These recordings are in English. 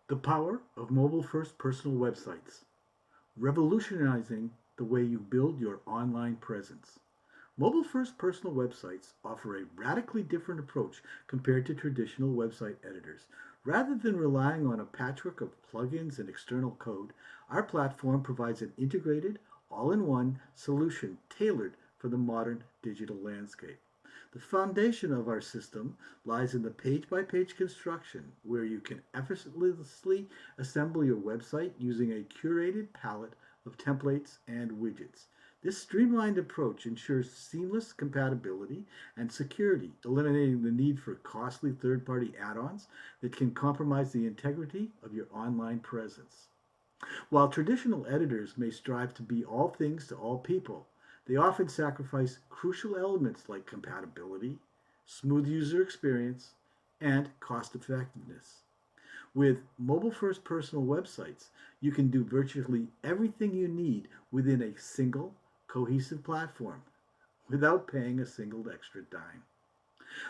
The power of mobile-first personal websites, revolutionizing the way you build your online presence. Mobile-first personal websites offer a radically different approach compared to traditional website editors. Rather than relying on a patchwork of plugins and external code, our platform provides an integrated, all-in-one solution tailored for the modern digital landscape. The foundation of our system lies in the page by page construction, where you can effortlessly assemble your website using a curated palette of templates and widgets. This streamlined approach ensures seamless compatibility and security, eliminating the need for costly third party add ons that can compromise the integrity of your online presence. While traditional editors may strive to be all things to all people, they often sacrifice crucial elements like compatibility, smooth user experience, and cost effectiveness. With mobile first personal websites, you can do virtually everything you need within a single, cohesive platform without paying a single extra dime.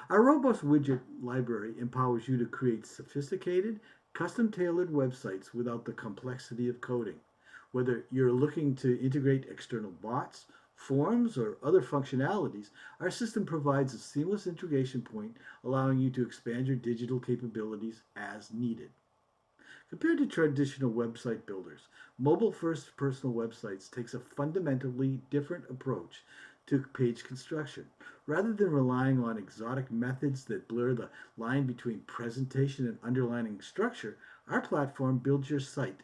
Our robust widget library empowers you to create sophisticated, custom tailored websites without the complexity of coding. Whether you're looking to integrate external bots, forms, or other functionalities, our system provides a seamless integration point, allowing you to expand your digital capabilities as needed. Compared to traditional website builders, mobile first personal websites takes a fundamentally different approach to page construction. Rather than relying on exotic methods that blur the line between presentation and underlining structure, our platform builds your site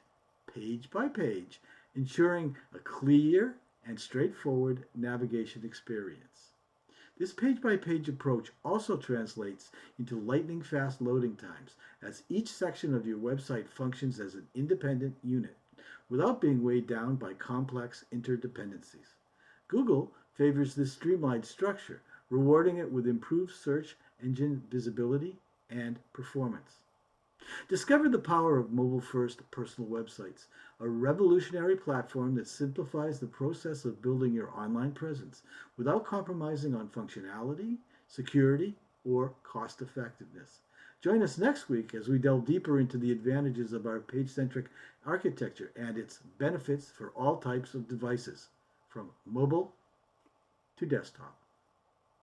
page by page, ensuring a clear and straightforward navigation experience. This page by page approach also translates into lightning fast loading times, as each section of your website functions as an independent unit without being weighed down by complex interdependencies. Google favors this streamlined structure, rewarding it with improved search engine visibility and performance. Discover the power of mobile first personal websites, a revolutionary platform that simplifies the process of building your online presence without compromising on functionality, security, or cost effectiveness. Join us next week as we delve deeper into the advantages of our page centric architecture and its benefits for all types of devices, from mobile to desktop.